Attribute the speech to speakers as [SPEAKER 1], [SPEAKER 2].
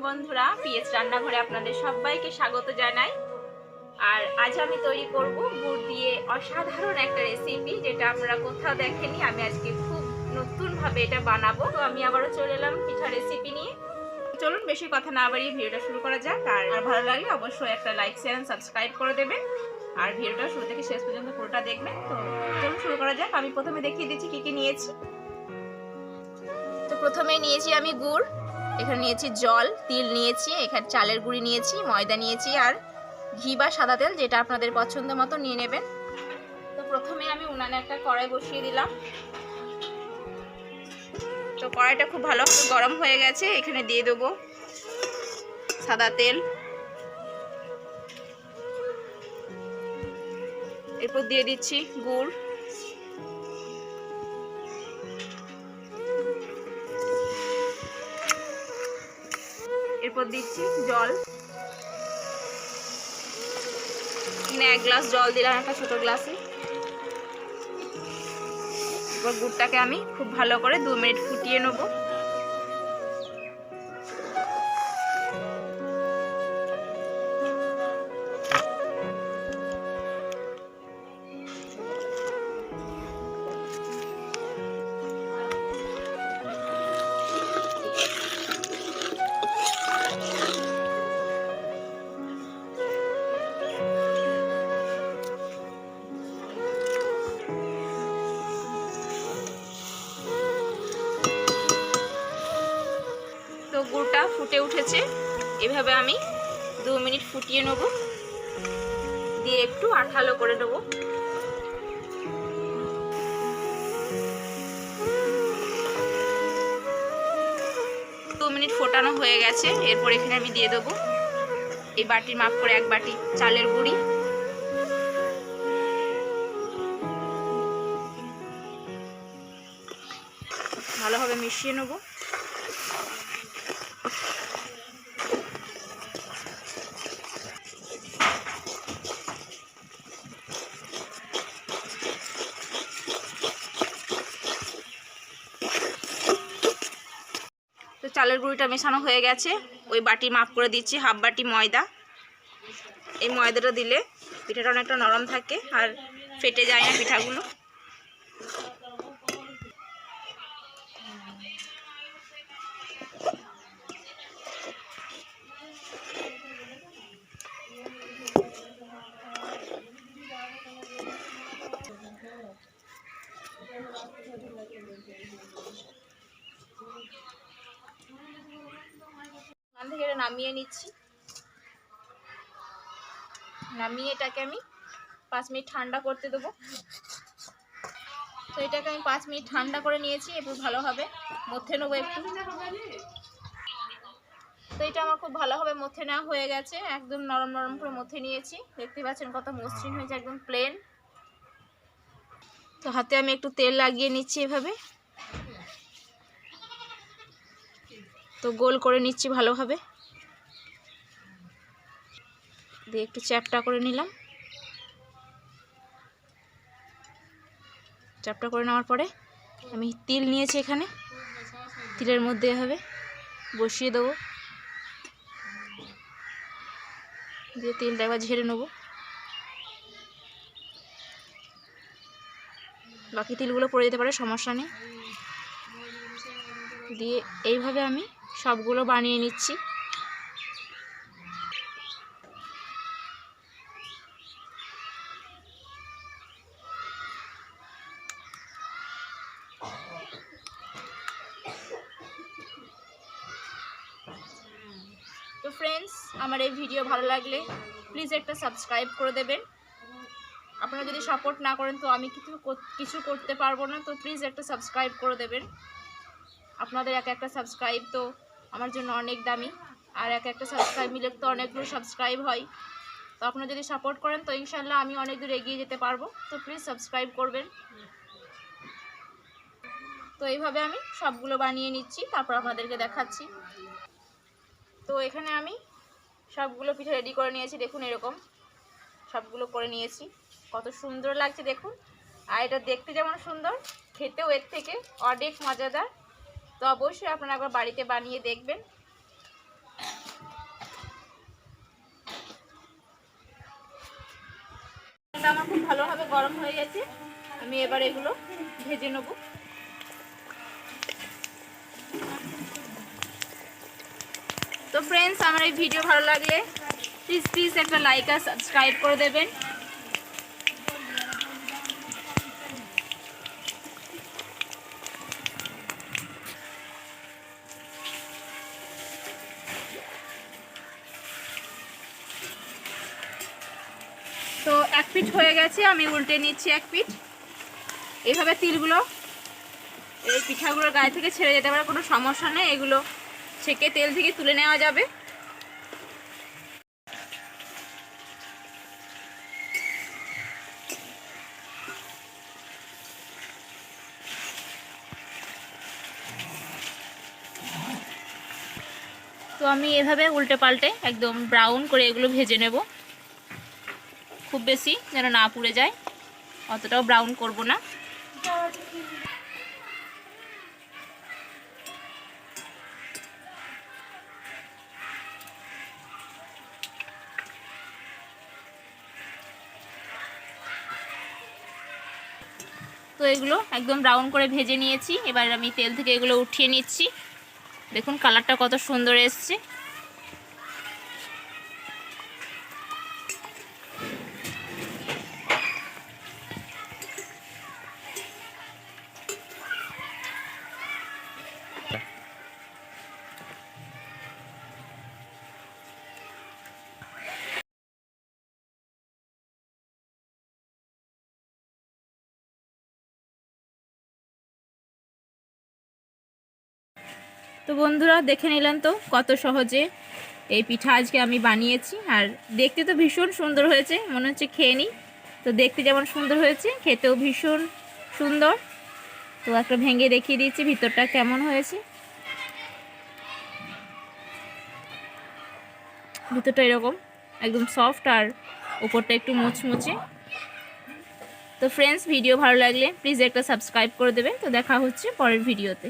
[SPEAKER 1] বন্ধুরা, পিএস রান্নাঘরে আপনাদের সবাইকে স্বাগত জানাই। আর আজ আমি তৈরি করব গুড় দিয়ে অসাধারণ একটা রেসিপি, যেটা আপনারা কোথাও দেখেনি। আমি আজকে খুব নতুনভাবে এটা বানাবো। তো আমি আবারও চলে এলাম পিঠা রেসিপি নিয়ে। চলুন বেশি কথা না বাড়িয়ে ভিডিওটা শুরু করা যাক। আর ভালো লাগলে অবশ্যই একটা লাইক, শেয়ার এন্ড সাবস্ক্রাইব করে দেবেন। আর ভিডিওটা শুরু থেকে শেষ পর্যন্ত পুরোটা দেখবেন। তো চলুন শুরু করা যাক। আমি প্রথমে দেখিয়ে দিচ্ছি কি কি নিয়েছি। তো প্রথমে নিয়েছি আমি গুড়, এখানে নিয়েছি জল, তিল নিয়েছি, এখানে চালের গুঁড়ি নিয়েছি, ময়দা নিয়েছি, আর ঘি বা সাদা তেল, যেটা আপনাদের পছন্দ মতো নিয়ে নেবেন। তো প্রথমে আমি উনানে একটা কড়াই বসিয়ে দিলাম। তো কড়াইটা খুব ভালোভাবে গরম হয়ে গেছে। এখানে দিয়ে দেবো সাদা তেল, এরপর দিয়ে দিচ্ছি গুড়, এরপর দিচ্ছি জল। এখানে 1 গ্লাস জল দিলাম, একটা ছোট গ্লাসে। এরপর গুড়টাকে আমি খুব ভালো করে 2 মিনিট ফুটিয়ে নেব। তো গুড়টা ফুটে উঠেছে, এভাবে আমি 2 মিনিট ফুটিয়ে নেব, দিয়ে একটু আঠালো করে নেব। দু মিনিট ফোটানো হয়ে গেছে। এরপর এখানে আমি দিয়ে দেবো এই বাটির মাপ করে 1 বাটি চালের গুঁড়ি, ভালোভাবে মিশিয়ে নেব। তো চালের গুঁড়িটা মেশানো হয়ে গেছে। ওই বাটি মাপ করে দিচ্ছি 1/2 বাটি ময়দা। এই ময়দাটা দিলে পিঠাটা অনেকটা নরম থাকে আর ফেটে যায় না পিঠাগুলো। থেকে নামিয়ে নিচ্ছি। নামিয়ে এটাকে আমি 5 মিনিট ঠান্ডা করতে দেবো। তো এটাকে আমি 5 মিনিট ঠান্ডা করে নিয়েছি। এবার ভালোভাবে মথে নেবো একটু। তো এটা আমার খুব ভালোভাবে মথে নেওয়া হয়ে গেছে। একদম নরম নরম করে মথে নিয়েছি। দেখতে পাচ্ছেন কত মসৃণ হয়েছে, একদম প্লেন। তো হাতে আমি একটু তেল লাগিয়ে নিচ্ছি এভাবে। তো গোল করে নিচ্ছি ভালোভাবে, দিয়ে একটু চ্যাপটা করে নিলাম। চ্যাপটা করে নেওয়ার পরে আমি তিল নিয়েছি, এখানে তিলের মধ্যে এভাবে বসিয়ে দেবো, দিয়ে তিলটা একবার ঝেড়ে নেব। বাকি তিলগুলো পড়ে যেতে পারে, সমস্যা নেই। দিয়ে এইভাবে আমি সবগুলো বানিয়ে নিচ্ছি। তো ফ্রেন্ডস, আমার এই ভিডিও ভালো লাগলে প্লিজ একটা সাবস্ক্রাইব করে দেবেন। আপনারা যদি সাপোর্ট না করেন তো আমি কিছু করতে পারবো না। তো প্লিজ একটা সাবস্ক্রাইব করে দেবেন। আপনাদের একটা সাবস্ক্রাইব তো আমার জন্য অনেক দামি। আর একটা সাবস্ক্রাইব মিলে তো অনেকগুলো সাবস্ক্রাইব হয়। তো আপনারা যদি সাপোর্ট করেন তো ইনশাল্লাহ আমি অনেক দূর এগিয়ে যেতে পারবো। তো প্লিজ সাবস্ক্রাইব করবেন। তো এইভাবে আমি সবগুলো বানিয়ে নিচ্ছি, তারপর আপনাদেরকে দেখাচ্ছি। তো এখানে আমি সবগুলো পিঠা রেডি করে নিয়েছি। দেখুন এরকম সবগুলো করে নিয়েছি। কত সুন্দর লাগছে দেখুন। আর এটা দেখতে যেমন সুন্দর, খেতেও এর থেকে অনেক মজাদার। তো অবশ্যই আপনারা একবার বাড়িতে বানিয়ে দেখবেন। তেলটা আমার খুব ভালোভাবে গরম হয়ে গেছে। আমি এবার এগুলো ভেজে নেব। তো ফ্রেন্ডস, আমার এই ভিডিও ভালো লাগলে প্লিজ একটা লাইক আর সাবস্ক্রাইব করে দেবেন। তো এক পিঠ হয়ে গেছে, আমি উল্টে নিচ্ছি এক পিঠ। এইভাবে তিলগুলো এই পিঠাগুলোর গায়ে থেকে ছেড়ে যেতে পারে, কোনো সমস্যা নেই। এগুলো ছেঁকে তেল থেকে তুলে নেওয়া যাবে। তো আমি এভাবে উল্টে পাল্টে একদম ব্রাউন করে এগুলো ভেজে নেব। খুব বেশি যেন না পুড়ে যায়, অতটাও ব্রাউন করব না। তো এগুলো একদম ব্রাউন করে ভেজে নিয়েছি। এবার আমি তেল থেকে এগুলো উঠিয়ে নিচ্ছি। দেখুন কালারটা কত সুন্দর এসছে। তো বন্ধুরা, দেখে নিলেন তো কত সহজে এই পিঠা আজকে আমি বানিয়েছি। আর দেখতে তো ভীষণ সুন্দর হয়েছে, মনে হচ্ছে খেয়ে নিই। তো দেখতে যেমন সুন্দর হয়েছে, খেতেও ভীষণ সুন্দর। তো একটা ভেঙে দেখিয়ে দিচ্ছি ভিতরটা কেমন হয়েছে। ভিতরটা এরকম একদম সফট আর উপরটা একটু মুচমুচে। তো ফ্রেন্ডস, ভিডিও ভালো লাগলে প্লিজ একটা সাবস্ক্রাইব করে দেবেন। তো দেখা হচ্ছে পরের ভিডিওতে।